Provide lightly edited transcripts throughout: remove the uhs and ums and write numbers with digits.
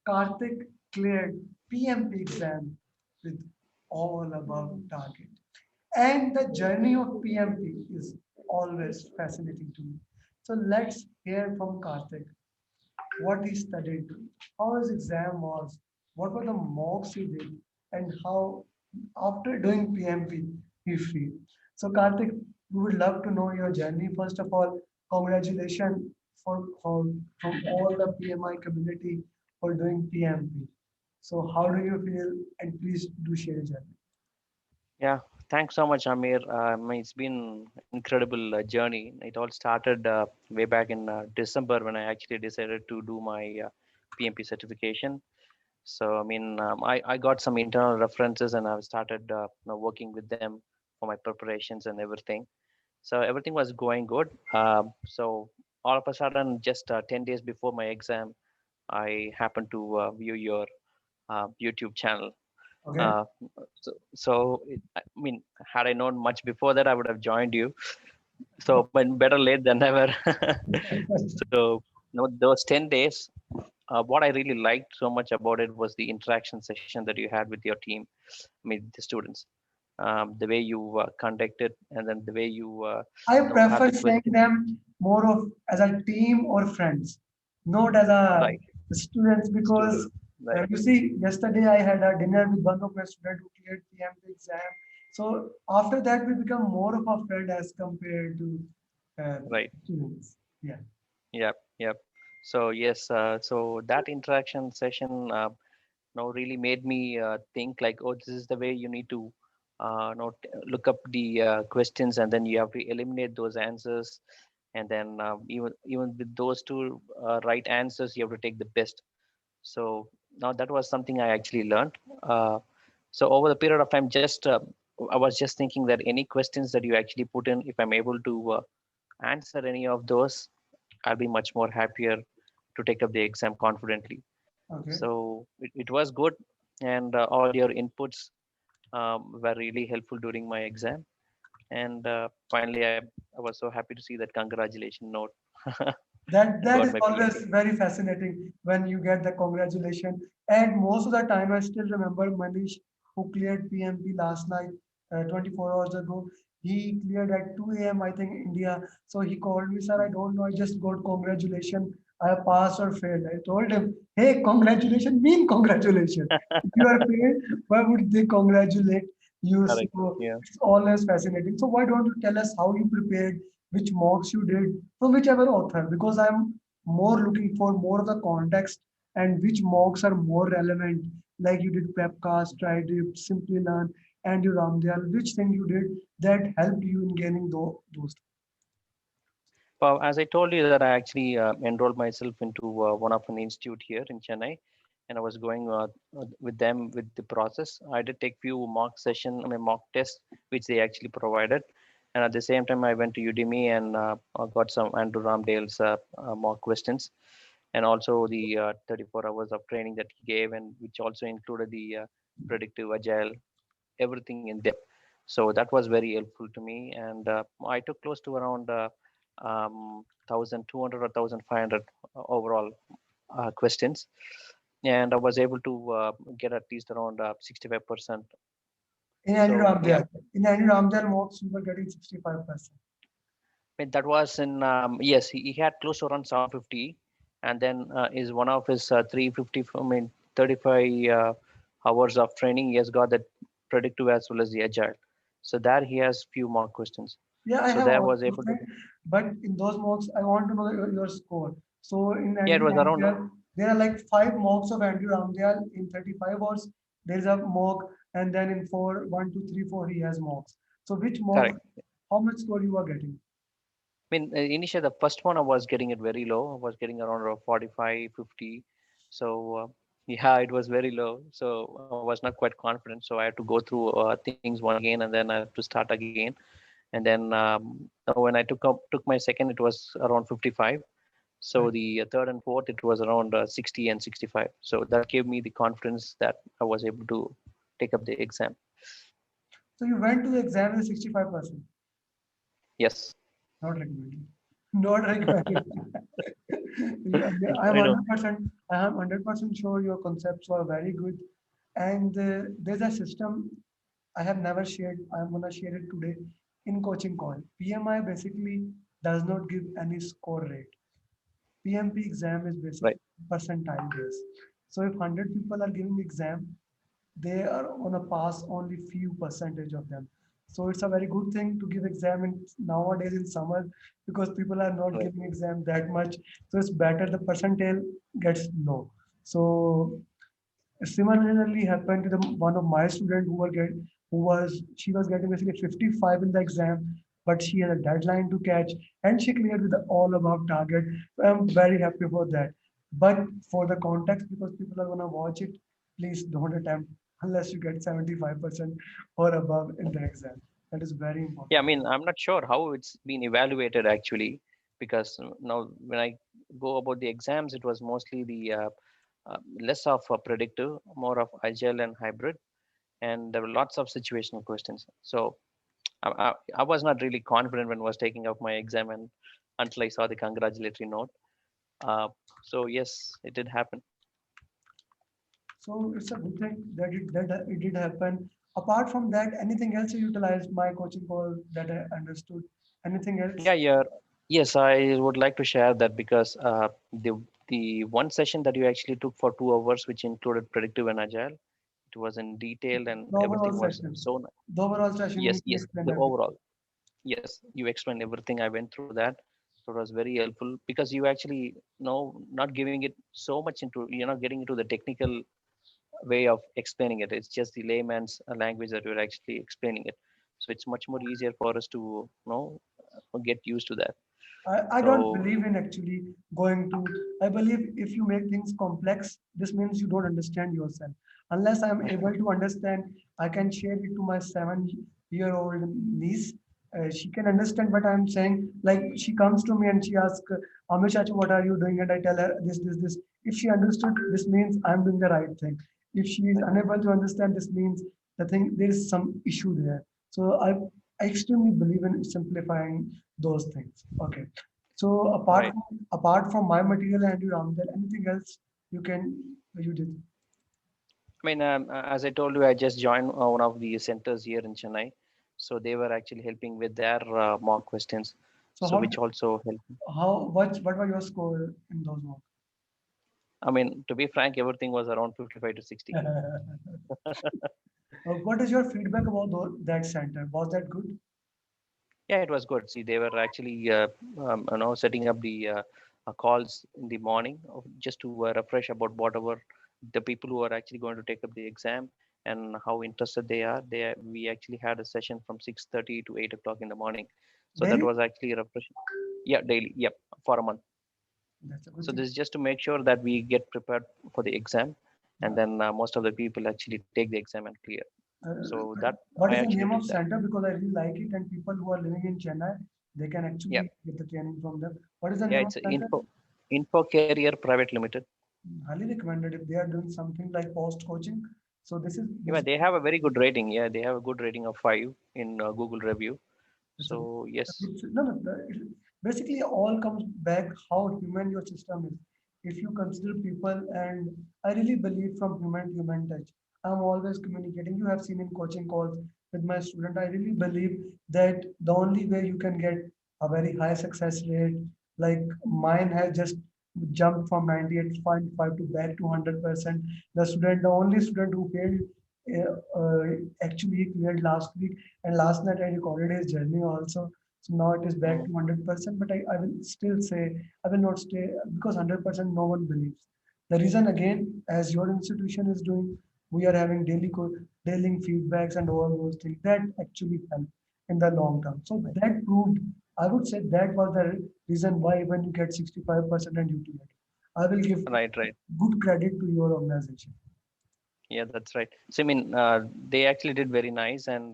Karthik cleared PMP exam with all above target. And the journey of PMP is always fascinating to me. So let's hear from Karthik what he studied, how his exam was, what were the mocks he did, and how after doing PMP he feel. So Karthik, we would love to know your journey. First of all, congratulations for from all the PMI community for doing PMP. So how do you feel? And please do share your journey. Yeah, thanks so much, Amir. It's been incredible journey. It all started way back in December when I actually decided to do my PMP certification. So, I got some internal references and I've started working with them for my preparations and everything. So everything was going good. So all of a sudden, just 10 days before my exam, I happened to view your YouTube channel. Okay. Uh, I mean, had I known much before that, I would have joined you. So, but better late than never. So, those 10 days, what I really liked so much about it was the interaction session that you had with your team, the students. The way you conducted, and then the way you I have prefer the saying question. them more of as a team or friends, not as a Right, students. Because student. Right, you see, yesterday I had a dinner with one of my students who cleared PMP exam. So after that, we become more of a friend as compared to uh, right. students. Yeah. Yep, yep. So yes, so that interaction session really made me think like, oh, this is the way you need to look up the questions, and then you have to eliminate those answers, and then even with those two right answers, you have to take the best. So now that was something I actually learned. So over the period of time, just I was just thinking that any questions that you actually put in, if I'm able to answer any of those, I'll be much more happier to take up the exam confidently. Okay. So it was good, and all your inputs were really helpful during my exam. And finally, I was so happy to see that congratulations note. I That got is my always PMP. very fascinating when you get the congratulation. And most of the time, I still remember Manish who cleared PMP last night, 24 hours ago. He cleared at 2 a.m. I think India. So he called me, sir. I don't know. I just got congratulation. I have passed or failed. I told him, hey, congratulation mean congratulation. If you are failed, why would they congratulate you? Correct. So Yeah. it's always fascinating. So why don't you tell us how you prepared, which mocks you did, from whichever author, because I'm more looking for more of the context and which mocks are more relevant. Like you did Prepcast, tried you Simply Learn, and you Ramdhyal, which thing you did that helped you in gaining those. Well, as I told you that I actually enrolled myself into one of an institute here in Chennai, and I was going with them with the process. I did take few mock tests, which they actually provided, and at the same time, I went to Udemy and I got some Andrew Ramdale's mock questions, and also the 34 hours of training that he gave, and which also included the predictive agile, everything in depth. So that was very helpful to me, and I took close to around 1,200 or 1,500 overall questions, and I was able to get at least around 65%. In any So yeah, Ramdhyal, in any Ramdhyal mocks, you were getting 65%. that was in yes, he had close to around 750, and then is one of his 350. 35 hours of training. He has got that predictive as well as the agile. So there he has few more questions. Yeah, I So have there also was able to. but in those mocks, I want to know your score. So in Yeah, it Andrew was around. Ramdhyal, there are like five mocks of Andrew Ramdhyal in 35 hours. There is a mock, and then in four, 1, 2, 3, 4, he has mocks. So which mock, Correct. how much score you are getting? Initially the first one I was getting it very low. I was getting around 45, 50. So yeah, it was very low. So I was not quite confident. So I had to go through things once again, and then I have to start again. And then when I took my second, it was around 55. So Right. the third and fourth, it was around 60 and 65. So that gave me the confidence that I was able to take up the exam. So you went to the exam with 65%. Yes. Not recommended. Not recommended. I'm I know. 100%, I am 100% sure your concepts were very good. And there's a system I have never shared. I'm gonna share it today in coaching call. PMI basically does not give any score rate. PMP exam is Right. basically percentile based. So if 100 people are giving exam, they are on a pass only few percentage of them. So it's a very good thing to give exam in nowadays in summer because people are not Right. giving exam that much. So it's better the percentile gets low. So similarly happened to the one of my student who was she was getting basically 55 in the exam, but she had a deadline to catch and she cleared with the all above target. So I'm very happy for that. But for the context, because people are gonna watch it, please don't attempt unless you get 75% or above in the exam. That is very Yeah, I important. mean, I'm not sure how it's been evaluated actually, because now when I go about the exams, it was mostly the less of a predictive, more of agile and hybrid, and there were lots of situational questions. So I was not really confident when I was taking up my exam, and until I saw the congratulatory note. Uh, so yes, it did happen. So it's a good thing that it did happen. Apart from that, anything else you utilized my coaching call that I understood? Anything else? Yeah, yeah. Yes, I would like to share that because the one session that you actually took for 2 hours, which included predictive and agile, it was in detail and The overall everything was session. so The overall session, yes, you yes, explained the everything. overall. Yes, you explained everything. I went through that. So it was very helpful because you actually know not giving it so much into, you're not getting into the technical way of explaining it. It's just the layman's language that you're actually explaining it. So it's much more easier for us to get used to that. I don't So believe in actually going to, I believe if you make things complex, this means you don't understand yourself. Unless I'm able to understand, I can share it to my 7-year-old niece. She can understand what I'm saying. Like she comes to me and she asks, Amish, Chachu, what are you doing? And I tell her this. If she understood, this means I'm doing the right thing. If she is unable to understand, this means the thing, there is some issue there. So I extremely believe in simplifying those things. Okay. So right. apart from my material and you Ramdel, anything else you can you did? I mean, as I told you, I just joined one of the centers here in Chennai. So they were actually helping with their mock questions. So So which also helped. what was your score in those mock? I mean, to be frank, everything was around 55 to 60. What is your feedback about that center? Was that good? Yeah, it was good. See, they were actually, setting up the calls in the morning just to refresh about whatever the people who are actually going to take up the exam and how interested they are. We actually had a session from 6:30 to 8 o'clock in the morning. So that Daily? was actually refreshing. Yeah, daily. Yep, for a month. That's a good So thing. this is just to make sure that we get prepared for the exam, and Yeah. then most of the people actually take the exam and clear. So Uh, that what I is the actually name did of that. center? Because I really like it, and people who are living in Chennai, they can Yeah, actually get the training from them. What is the yeah, name of it's center? Info Carrier Private Limited. Highly recommended if they are doing something like post coaching. So this is Yeah, they basically have a very good rating. Yeah, they have a good rating of 5 in Google review. it's a, So yes, no, no, basically all comes back how human your system is. If you consider people, and I really believe from human to human touch, I'm always communicating. You have seen in coaching calls with my student, I really believe that the only way you can get a very high success rate, like mine has just jumped from 98.5 to back to 100%. The only student who failed, actually he cleared last week, and last night I recorded his journey also. So now it is back mm, to 100%, but I will still say I will not stay because 100% no one believes. The reason again, as your institution is doing, we are having daily feedbacks and all those things that actually help in the long term. So that proved, I would say that was the reason why when you get 65% and you clear. I will give right, right. good credit to your organization. Yeah, that's right. So I mean, they actually did very nice, and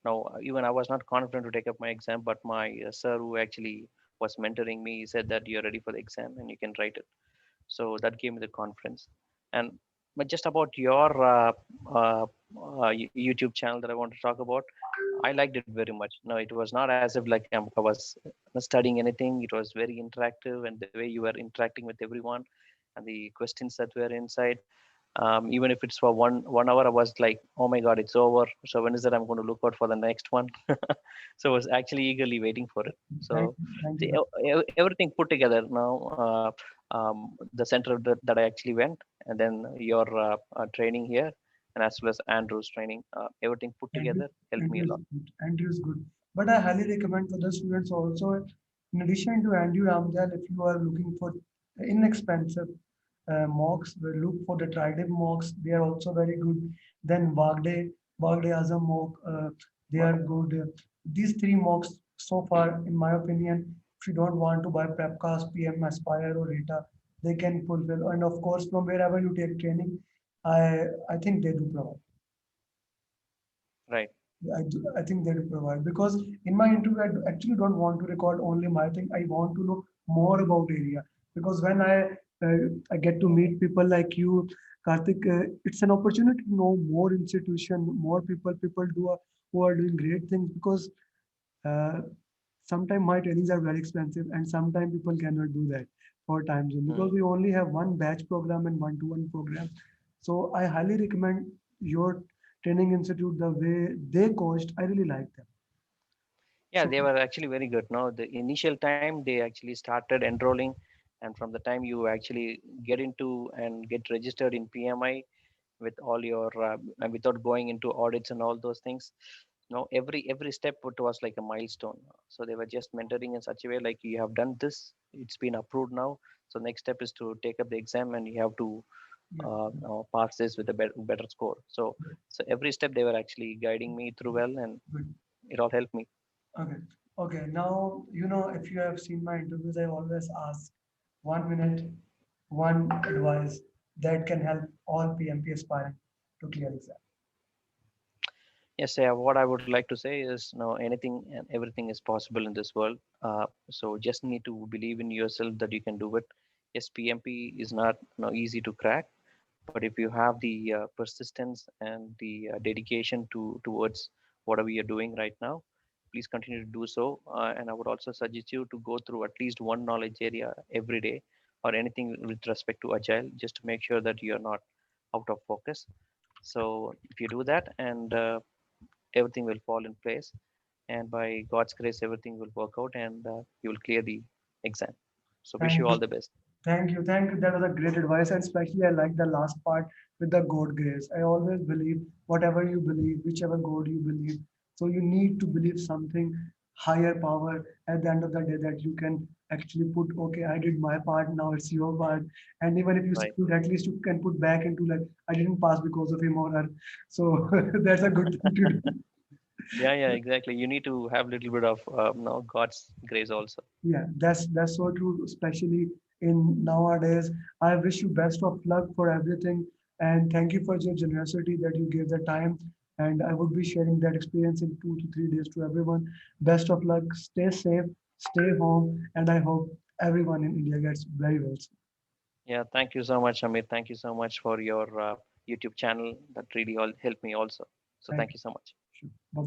now even I was not confident to take up my exam, but my sir who actually was mentoring me, he said that you're ready for the exam and you can write it. So that gave me the confidence. And but just about your YouTube channel that I want to talk about. I liked it very much. No, it was not as if like I was studying anything. It was very interactive, and the way you were interacting with everyone, and the questions that were inside. Even if it's for one hour, I was like, oh my god, it's over. So when is it? I'm going to look out for the next one. So I was actually eagerly waiting for it. Thank So you. Thank you. the, everything put together now. The center that I actually went, and then your training here, and as well as Andrew's training, everything put Andrew, together helped me Andrew a is lot. good. Andrew is good. But I highly recommend for the students also, in addition to Andrew Ramdal, if you are looking for inexpensive mocks, we look for the Trident mocks. They are also very good. Then Wagde Azam mock, they are good. These three mocks so far, in my opinion, if you don't want to buy Prepcast, PM, Aspire, or Rita, they can fulfill. And of course, from wherever you take training, I think they do provide. Right. I think they will provide because in my interview, actually don't want to record only my thing. I want to know more about area because when I get to meet people like you, Karthik, it's an opportunity to know more institution, more people who are doing great things because uh, sometimes my trainings are very expensive and sometimes people cannot do that for time zone because Mm. we only have one batch program and one-to-one program. So I highly recommend your training institute the way they coached. I really like them. Yeah, So they were actually very good. No, the initial time they actually started enrolling, and from the time you actually get into and get registered in PMI with all your and without going into audits and all those things, no, every step it was like a milestone. So they were just mentoring in such a way like you have done this, it's been approved now. So next step is to take up the exam and you have to yeah, pass this with a better score. So every step they were actually guiding me through well, and good. it all helped me. Okay. Okay. Now, if you have seen my interviews, I always ask 1 minute, one advice that can help all PMP aspirant to clear exam. Yes, yeah, what I would like to say is, anything and everything is possible in this world. So just need to believe in yourself that you can do it. Yes, PMP is not easy to crack, but if you have the persistence and the dedication towards whatever you're doing right now, please continue to do so. And I would also suggest you to go through at least one knowledge area every day, or anything with respect to agile, just to make sure that you're not out of focus. So if you do that, and everything will fall in place, and by God's grace everything will work out, and you will clear the exam. So wish you Thank all you. the best. Thank you. Thank you. That was a great advice. And especially I like the last part with the God grace. I always believe whatever you believe, whichever God you believe. So you need to believe something higher power at the end of the day that you can actually put, okay, I did my part, now it's your part. And even if you Right. succeed, at least you can put back into like, I didn't pass because of him or her. So that's a good thing to do. Yeah, yeah, exactly. You need to have a little bit of God's grace also. Yeah, that's so true, especially in nowadays. I wish you best of luck for everything, and thank you for your generosity that you gave the time. And I would be sharing that experience in 2 to 3 days to everyone. Best of luck. Stay safe. Stay home, and I hope everyone in India gets very well soon. Yeah, thank you so much, Amit. Thank you so much for your YouTube channel. That really all helped me also. So Thank thank you. you so much. Sure. Bye.